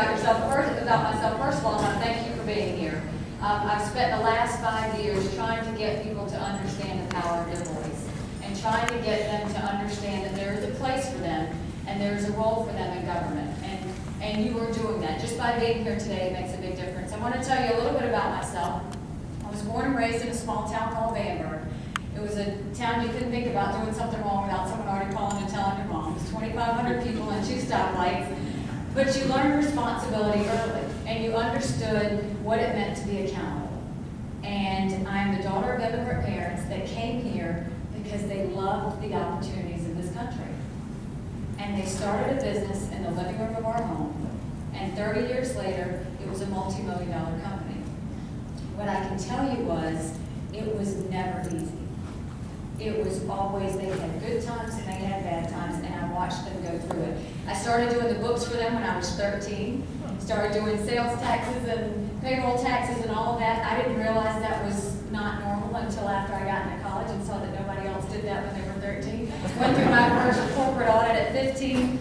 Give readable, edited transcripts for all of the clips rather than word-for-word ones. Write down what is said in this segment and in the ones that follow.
about myself. First of all, I thank you for being here. I've spent the last 5 years trying to get people to understand the power of their voice and trying to get them to understand that there is a place for them and there is a role for them in government. And you are doing that. Just by being here today, it makes a big difference. I want to tell you a little bit about myself. I was born and raised in a small town called Vandenberg. It was a town you couldn't think about doing something wrong without someone already calling and telling your mom. It was 2,500 people and 2 stoplights. But you learned responsibility early, and you understood what it meant to be accountable. And I'm the daughter of immigrant parents that came here because they loved the opportunities in this country. And they started a business in the living room of our home. And 30 years later, it was a multi-million-dollar company. What I can tell you was, it was never easy. It was always, they had good times and they had bad times, and I watched them go through it. I started doing the books for them when I was 13. Started doing sales taxes and payroll taxes and all of that. I didn't realize that was not normal until after I got into college and saw that nobody else did that when they were 13. Went through my first corporate audit at 15.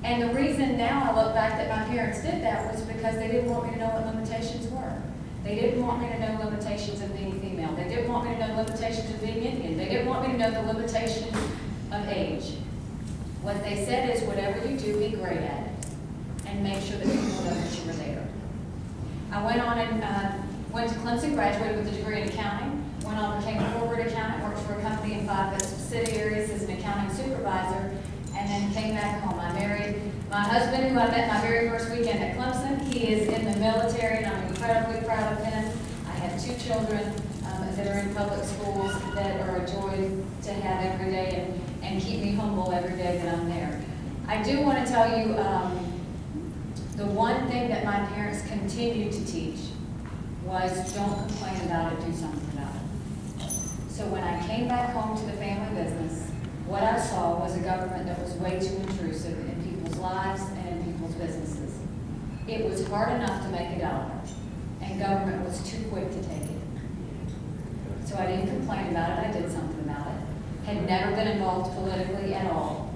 And the reason now I look back that my parents did that was because they didn't want me to know what limitations were. They didn't want me to know limitations of being female. They didn't want me to know limitations of being Indian. They didn't want me to know the limitations of age. What they said is, whatever you do, be great at it. And make sure that people know that you were there. I went on and went to Clemson, graduated with a degree in accounting, went on, became a corporate accountant, worked for a company in 5 subsidiaries as an accounting supervisor, and then came back home. I married my husband, who I met my very first weekend at Clemson. He is in the military, and I'm incredibly proud of him. I have 2 children that are in public schools that are a joy to have every day and keep me humble every day that I'm there. I do want to tell you the one thing that my parents continued to teach was, don't complain about it, do something about it. So when I came back home to the family business, what I saw was a government that was way too intrusive in people's lives and in people's businesses. It was hard enough to make $1, and government was too quick to take it. So I didn't complain about it, I did something about it. Had never been involved politically at all,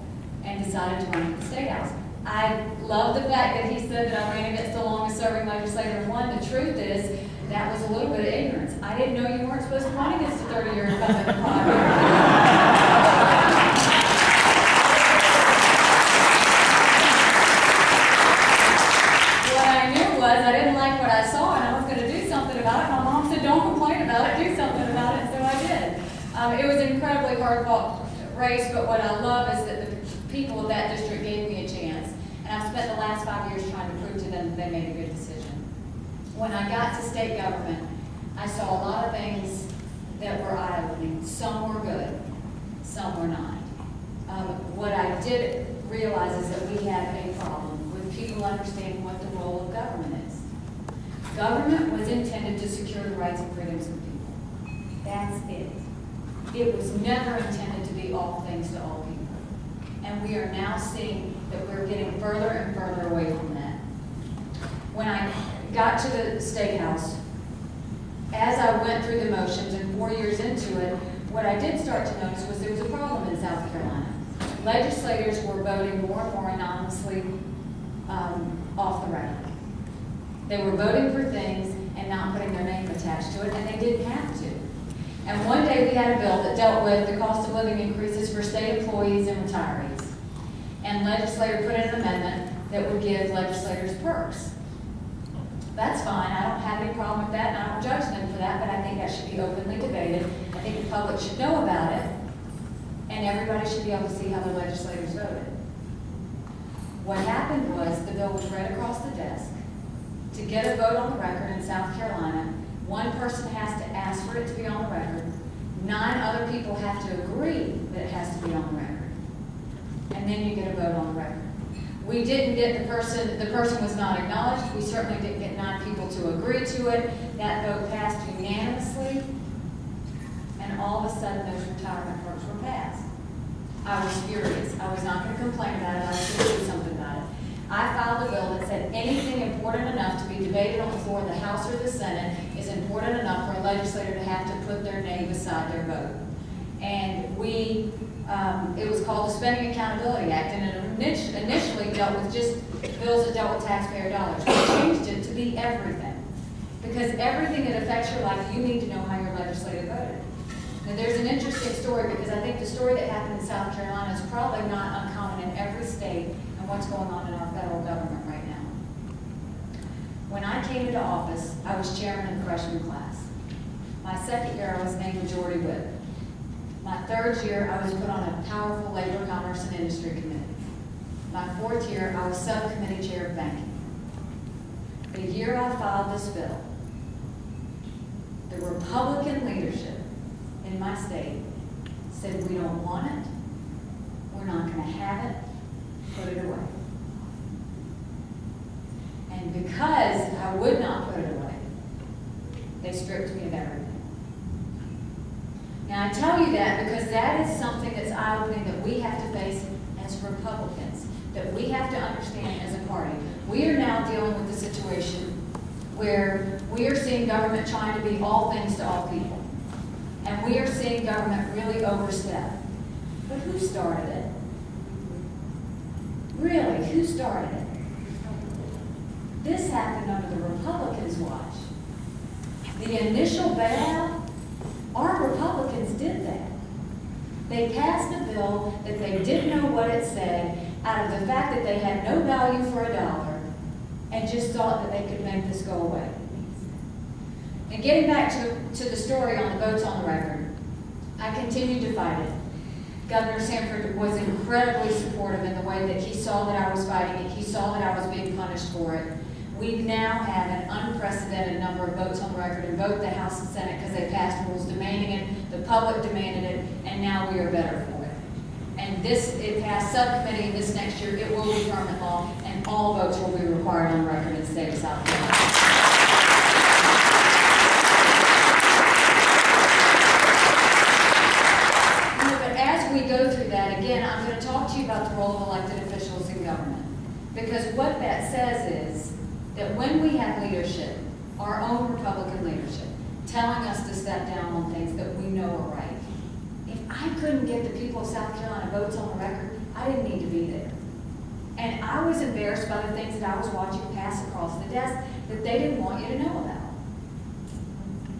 and decided to run for the State House. I love the fact that he said that I ran against the longest serving legislator and won. The truth is, that was a little bit of ignorance. I didn't know you weren't supposed to run against a 30-year incumbent in 5 years. I didn't like what I saw, and I was going to do something about it. My mom said, don't complain about it, do something about it, so I did. It was an incredibly hard-fought race, but what I love is that the people of that district gave me a chance, and I've spent the last 5 years trying to prove to them that they made a good decision. When I got to state government, I saw a lot of things that were eye-opening. Some were good, some were not. What I did realize is that we have a problem with people understanding what the role of government is. Government was intended to secure the rights and freedoms of people. That's it. It was never intended to be all things to all people. And we are now seeing that we're getting further and further away from that. When I got to the State House, as I went through the motions and 4 years into it, what I did start to notice was there was a problem in South Carolina. Legislators were voting more and more anonymously off the record. They were voting for things and not putting their name attached to it, and they didn't have to. And one day we had a bill that dealt with the cost of living increases for state employees and retirees. And legislator put in an amendment that would give legislators perks. That's fine, I don't have any problem with that, and I don't judge them for that, but I think that should be openly debated. I think the public should know about it, and everybody should be able to see how the legislators voted. What happened was the bill was read across the desk. To get a vote on the record in South Carolina, one person has to ask for it to be on the record. 9 other people have to agree that it has to be on the record. And then you get a vote on the record. We didn't get the person was not acknowledged. We certainly didn't get 9 people to agree to it. That vote passed unanimously. And all of a sudden, those retirement perks were passed. I was furious. I was not going to complain about it. I was going to do something about it. I filed a bill that said anything important enough to be debated on the floor of the House or the Senate is important enough for a legislator to have to put their name beside their vote. And we it was called the Spending Accountability Act, and it initially dealt with just bills that dealt with taxpayer dollars. We changed it to be everything. Because everything that affects your life, you need to know how your legislator voted. Now, there's an interesting story, because I think the story that happened in South Carolina is probably not uncommon in every state and what's going on in our federal government right now. When I came into office, I was chairman of the freshman class. My second year, I was named majority whip. My third year, I was put on a powerful labor, commerce, and industry committee. My fourth year, I was subcommittee chair of banking. The year I filed this bill, the Republican leadership in my state said, we don't want it, we're not going to have it, put it away. And because I would not put it away, they stripped me of everything. Now, I tell you that because that is something that's eye-opening that we have to face as Republicans, that we have to understand as a party. We are now dealing with a situation where we are seeing government trying to be all things to all people. And we are seeing government really overstep. But who started it? Really, who started it? This happened under the Republicans' watch. The initial bailout, our Republicans did that. They passed a bill that they didn't know what it said out of the fact that they had no value for a dollar and just thought that they could make this go away. And getting back to the story on the votes on the record, I continued to fight it. Governor Sanford was incredibly supportive in the way that he saw that I was fighting it. He saw that I was being punished for it. We now have an unprecedented number of votes on the record in both the House and Senate because they passed rules demanding it, the public demanded it, and now we are better for it. And it passed subcommittee, and this next year it will be permanent law, and all votes will be required on the record in the state of South Carolina. But as we go through that, again, I'm going to talk to you about the role of elected officials in government. Because what that says is that when we have leadership, our own Republican leadership, telling us to step down on things that we know are right, if I couldn't get the people of South Carolina votes on the record, I didn't need to be there. And I was embarrassed by the things that I was watching pass across the desk that they didn't want you to know about.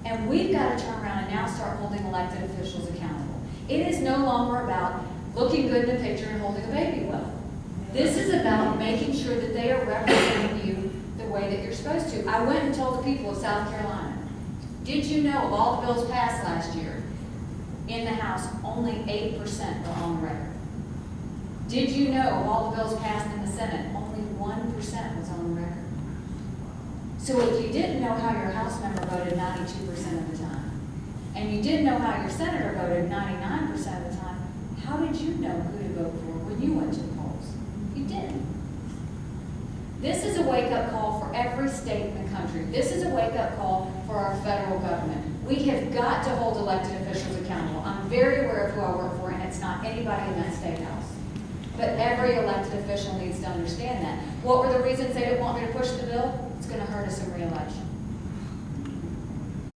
And we've got to turn around and now start holding elected officials accountable. It is no longer about looking good in the picture and holding a baby well. This is about making sure that they are representing you the way that you're supposed to. I went and told the people of South Carolina, did you know of all the bills passed last year in the House, only 8% were on the record? Did you know of all the bills passed in the Senate, only 1% was on the record? So if you didn't know how your House member voted 92% of the time, and you didn't know how your senator voted 99% of the time, how did you know who to vote for when you went to the polls? You didn't. This is a wake-up call for every state in the country. This is a wake-up call for our federal government. We have got to hold elected officials accountable. I'm very aware of who I work for, and it's not anybody in that state house. But every elected official needs to understand that. What were the reasons they didn't want me to push the bill? It's going to hurt us in re-election.